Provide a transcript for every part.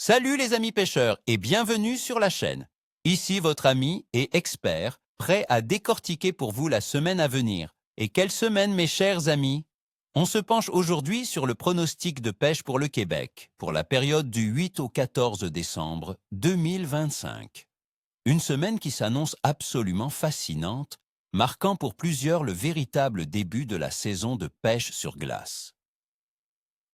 Salut les amis pêcheurs et bienvenue sur la chaîne. Ici votre ami et expert, prêt à décortiquer pour vous la semaine à venir. Et quelle semaine mes chers amis? On se penche aujourd'hui sur le pronostic de pêche pour le Québec, pour la période du 8 au 14 décembre 2025. Une semaine qui s'annonce absolument fascinante, marquant pour plusieurs le véritable début de la saison de pêche sur glace.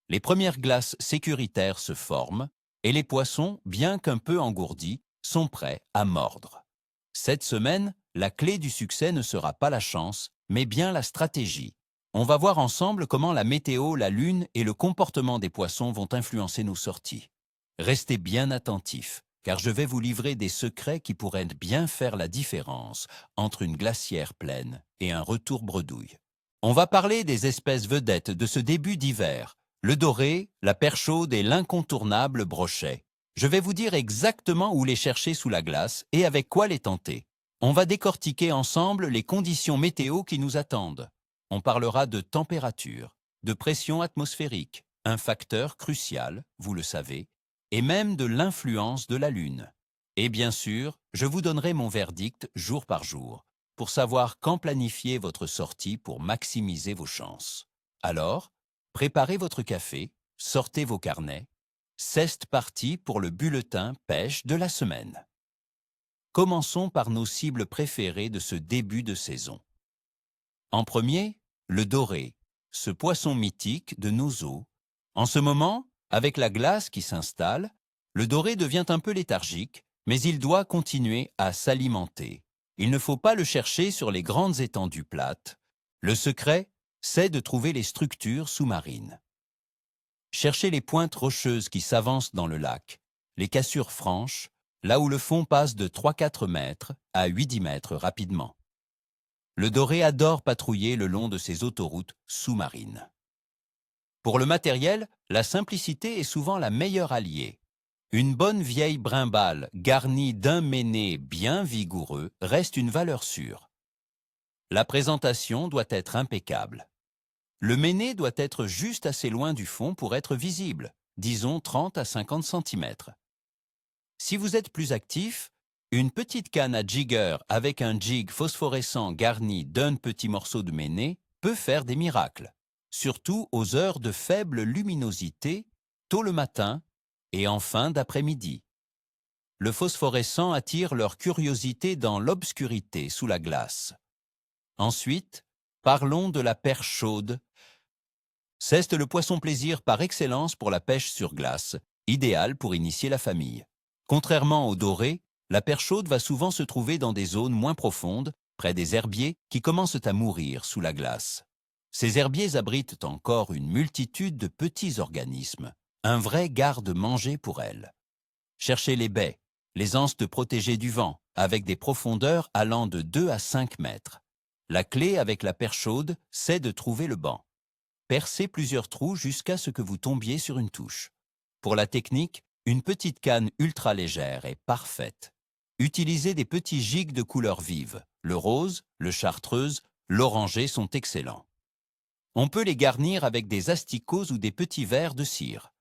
Les premières glaces sécuritaires se forment, et les poissons, bien qu'un peu engourdis, sont prêts à mordre. Cette semaine, la clé du succès ne sera pas la chance, mais bien la stratégie. On va voir ensemble comment la météo, la lune et le comportement des poissons vont influencer nos sorties. Restez bien attentifs, car je vais vous livrer des secrets qui pourraient bien faire la différence entre une glacière pleine et un retour bredouille. On va parler des espèces vedettes de ce début d'hiver, le doré, la perche chaude et l'incontournable brochet. Je vais vous dire exactement où les chercher sous la glace et avec quoi les tenter. On va décortiquer ensemble les conditions météo qui nous attendent. On parlera de température, de pression atmosphérique, un facteur crucial, vous le savez, et même de l'influence de la Lune. Et bien sûr, je vous donnerai mon verdict jour par jour, pour savoir quand planifier votre sortie pour maximiser vos chances. Alors, préparez votre café, sortez vos carnets. C'est parti pour le bulletin pêche de la semaine. Commençons par nos cibles préférées de ce début de saison. En premier, le doré, ce poisson mythique de nos eaux. En ce moment, avec la glace qui s'installe, le doré devient un peu léthargique, mais il doit continuer à s'alimenter. Il ne faut pas le chercher sur les grandes étendues plates. Le secret, c'est de trouver les structures sous-marines. Cherchez les pointes rocheuses qui s'avancent dans le lac, les cassures franches, là où le fond passe de 3-4 mètres à 8-10 mètres rapidement. Le doré adore patrouiller le long de ces autoroutes sous-marines. Pour le matériel, la simplicité est souvent la meilleure alliée. Une bonne vieille brimbale garnie d'un méné bien vigoureux reste une valeur sûre. La présentation doit être impeccable. Le méné doit être juste assez loin du fond pour être visible, disons 30 à 50 cm. Si vous êtes plus actif, une petite canne à jigger avec un jig phosphorescent garni d'un petit morceau de méné peut faire des miracles, surtout aux heures de faible luminosité, tôt le matin et en fin d'après-midi. Le phosphorescent attire leur curiosité dans l'obscurité sous la glace. Ensuite, parlons de la perche chaude. C'est le poisson plaisir par excellence pour la pêche sur glace, idéal pour initier la famille. Contrairement au doré, la perche chaude va souvent se trouver dans des zones moins profondes, près des herbiers qui commencent à mourir sous la glace. Ces herbiers abritent encore une multitude de petits organismes, un vrai garde-manger pour elles. Cherchez les baies, les anses protégées du vent, avec des profondeurs allant de 2 à 5 mètres. La clé avec la perche chaude, c'est de trouver le banc. Percez plusieurs trous jusqu'à ce que vous tombiez sur une touche. Pour la technique, une petite canne ultra légère est parfaite. Utilisez des petits gigs de couleurs vives. Le rose, le chartreuse, l'orangé sont excellents. On peut les garnir avec des asticots ou des petits verres de cire.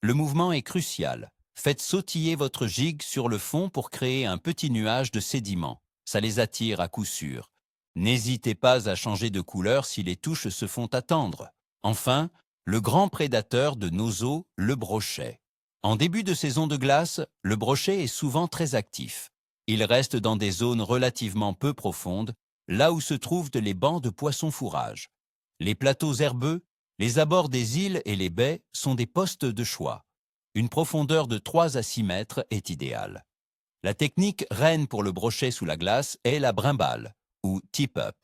Le mouvement est crucial. Faites sautiller votre gig sur le fond pour créer un petit nuage de sédiments. Ça les attire à coup sûr. N'hésitez pas à changer de couleur si les touches se font attendre. Enfin, le grand prédateur de nos eaux, le brochet. En début de saison de glace, le brochet est souvent très actif. Il reste dans des zones relativement peu profondes, là où se trouvent les bancs de poissons fourrage. Les plateaux herbeux, les abords des îles et les baies sont des postes de choix. Une profondeur de 3 à 6 mètres est idéale. La technique reine pour le brochet sous la glace est la brimbale, ou tip-up.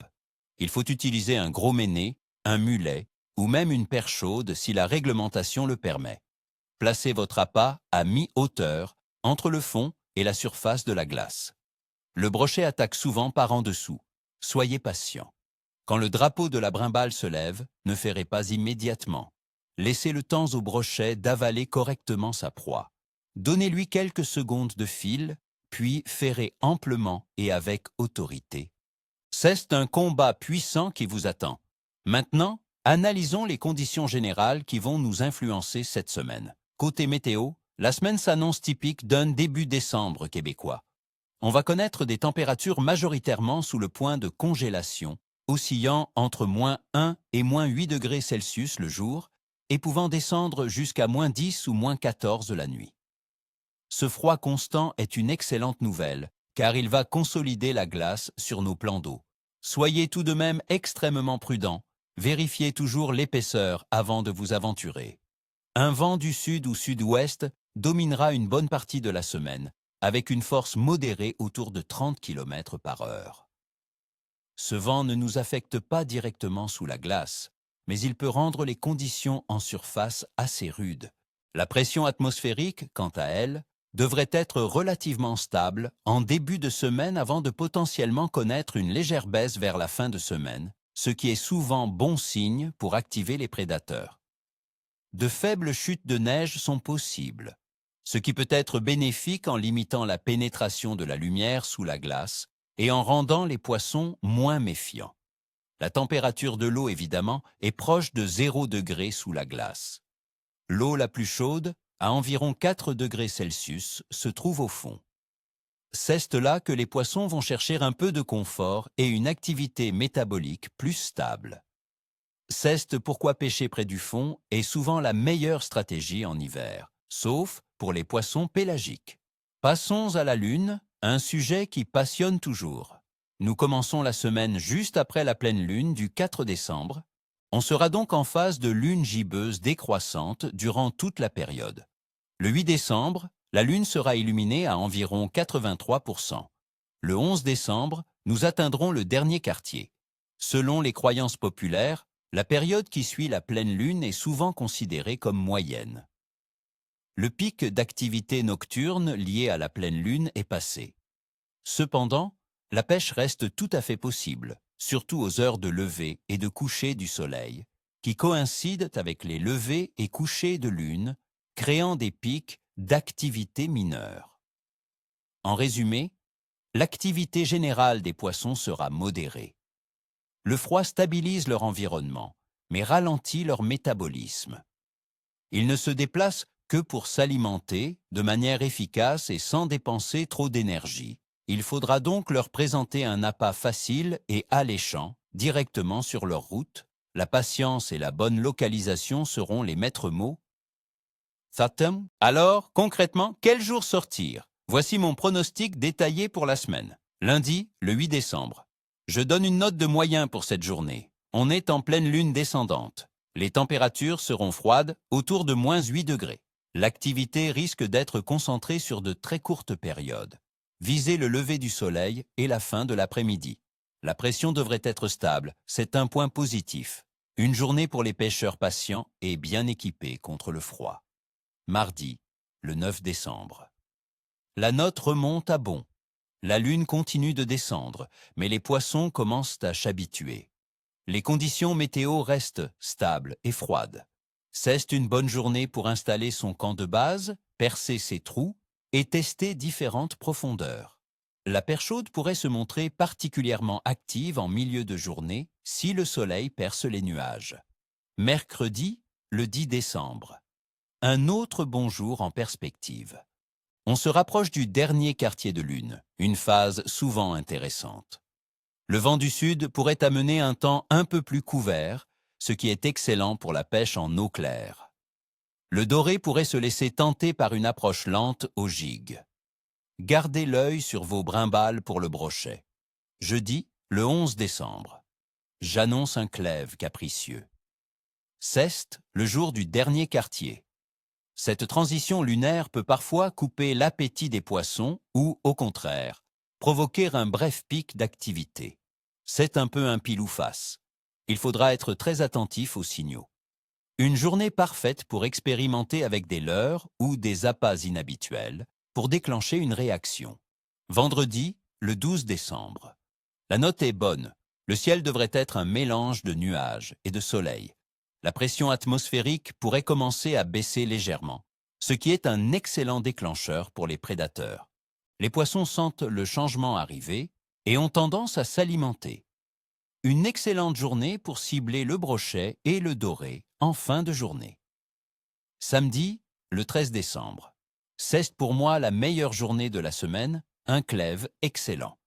Il faut utiliser un gros méné, un mulet, ou même une perche chaude si la réglementation le permet. Placez votre appât à mi-hauteur, entre le fond et la surface de la glace. Le brochet attaque souvent par en dessous. Soyez patient. Quand le drapeau de la brimbale se lève, ne ferrez pas immédiatement. Laissez le temps au brochet d'avaler correctement sa proie. Donnez-lui quelques secondes de fil, puis ferrez amplement et avec autorité. C'est un combat puissant qui vous attend. Maintenant, analysons les conditions générales qui vont nous influencer cette semaine. Côté météo, La semaine s'annonce typique d'un début décembre québécois. On va connaître des températures majoritairement sous le point de congélation, oscillant entre -1 et -8 degrés Celsius le jour et pouvant descendre jusqu'à -10 ou -14 la nuit. Ce froid constant est une excellente nouvelle, car il va consolider la glace sur nos plans d'eau. Soyez tout de même extrêmement prudents, vérifiez toujours l'épaisseur avant de vous aventurer. Un vent du sud ou sud-ouest dominera une bonne partie de la semaine, avec une force modérée autour de 30 km par heure. Ce vent ne nous affecte pas directement sous la glace, mais il peut rendre les conditions en surface assez rudes. La pression atmosphérique, quant à elle, devrait être relativement stable en début de semaine avant de potentiellement connaître une légère baisse vers la fin de semaine, ce qui est souvent bon signe pour activer les prédateurs. De faibles chutes de neige sont possibles, ce qui peut être bénéfique en limitant la pénétration de la lumière sous la glace et en rendant les poissons moins méfiants. La température de l'eau, évidemment, est proche de 0 degré sous la glace. L'eau la plus chaude, à environ 4 degrés Celsius, se trouve au fond. C'est là que les poissons vont chercher un peu de confort et une activité métabolique plus stable. C'est pourquoi pêcher près du fond est souvent la meilleure stratégie en hiver, sauf pour les poissons pélagiques. Passons à la Lune, un sujet qui passionne toujours. Nous commençons la semaine juste après la pleine lune du 4 décembre. On sera donc en phase de lune gibbeuse décroissante durant toute la période. Le 8 décembre, la Lune sera illuminée à environ 83%. Le 11 décembre, nous atteindrons le dernier quartier. Selon les croyances populaires, la période qui suit la pleine Lune est souvent considérée comme moyenne. Le pic d'activité nocturne lié à la pleine Lune est passé. Cependant, la pêche reste tout à fait possible, surtout aux heures de lever et de coucher du soleil, qui coïncident avec les levées et couchers de lune, créant des pics d'activité mineure. En résumé, l'activité générale des poissons sera modérée. Le froid stabilise leur environnement, mais ralentit leur métabolisme. Ils ne se déplacent que pour s'alimenter de manière efficace et sans dépenser trop d'énergie. Il faudra donc leur présenter un appât facile et alléchant directement sur leur route. La patience et la bonne localisation seront les maîtres mots. Satem, alors, concrètement, quel jour sortir? Voici mon pronostic détaillé pour la semaine. Lundi, le 8 décembre. Je donne une note de moyen pour cette journée. On est en pleine lune descendante. Les températures seront froides, autour de -8 degrés. L'activité risque d'être concentrée sur de très courtes périodes. Visez le lever du soleil et la fin de l'après-midi. La pression devrait être stable, c'est un point positif. Une journée pour les pêcheurs patients et bien équipés contre le froid. Mardi, le 9 décembre. La note remonte à bon. La lune continue de descendre, mais les poissons commencent à s'habituer. Les conditions météo restent stables et froides. C'est une bonne journée pour installer son camp de base, percer ses trous et tester différentes profondeurs. La perche chaude pourrait se montrer particulièrement active en milieu de journée si le soleil perce les nuages. Mercredi, le 10 décembre. Un autre bon jour en perspective. On se rapproche du dernier quartier de lune, une phase souvent intéressante. Le vent du sud pourrait amener un temps un peu plus couvert, ce qui est excellent pour la pêche en eau claire. Le doré pourrait se laisser tenter par une approche lente au gig. Gardez l'œil sur vos brimbales pour le brochet. Jeudi, le 11 décembre. J'annonce un clève capricieux. C'est le jour du dernier quartier. Cette transition lunaire peut parfois couper l'appétit des poissons ou, au contraire, provoquer un bref pic d'activité. C'est un peu un pile ou face. Il faudra être très attentif aux signaux. Une journée parfaite pour expérimenter avec des leurres ou des appâts inhabituels pour déclencher une réaction. Vendredi, le 12 décembre. La note est bonne. Le ciel devrait être un mélange de nuages et de soleil. La pression atmosphérique pourrait commencer à baisser légèrement, ce qui est un excellent déclencheur pour les prédateurs. Les poissons sentent le changement arriver et ont tendance à s'alimenter. Une excellente journée pour cibler le brochet et le doré en fin de journée. Samedi, le 13 décembre. C'est pour moi la meilleure journée de la semaine, un clève excellent.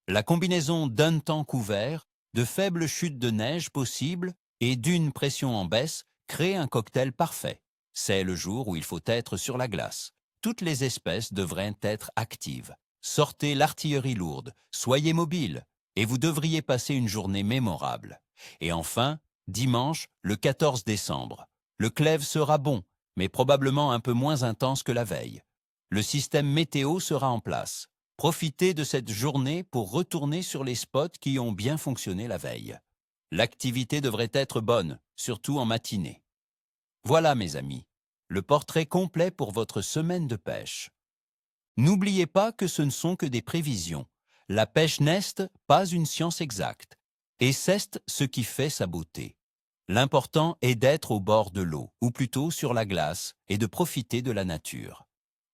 La combinaison d'un temps couvert, de faibles chutes de neige possibles et d'une pression en baisse crée un cocktail parfait. C'est le jour où il faut être sur la glace. Toutes les espèces devraient être actives. Sortez l'artillerie lourde, soyez mobile, et vous devriez passer une journée mémorable. Et enfin, dimanche, le 14 décembre. Le clève sera bon, mais probablement un peu moins intense que la veille. Le système météo sera en place. Profitez de cette journée pour retourner sur les spots qui ont bien fonctionné la veille. L'activité devrait être bonne, surtout en matinée. Voilà mes amis, le portrait complet pour votre semaine de pêche. N'oubliez pas que ce ne sont que des prévisions. La pêche n'est pas une science exacte, et c'est ce qui fait sa beauté. L'important est d'être au bord de l'eau, ou plutôt sur la glace, et de profiter de la nature.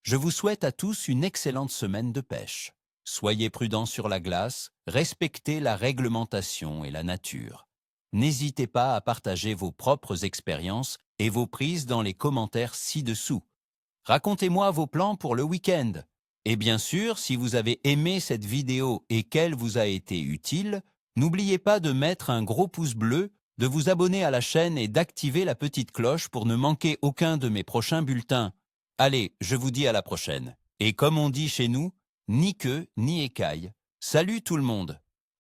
Je vous souhaite à tous une excellente semaine de pêche. Soyez prudents sur la glace, respectez la réglementation et la nature. N'hésitez pas à partager vos propres expériences et vos prises dans les commentaires ci-dessous. Racontez-moi vos plans pour le week-end. Et bien sûr, si vous avez aimé cette vidéo et qu'elle vous a été utile, n'oubliez pas de mettre un gros pouce bleu, de vous abonner à la chaîne et d'activer la petite cloche pour ne manquer aucun de mes prochains bulletins. Allez, je vous dis à la prochaine. Et comme on dit chez nous, ni queue ni écaille. Salut tout le monde!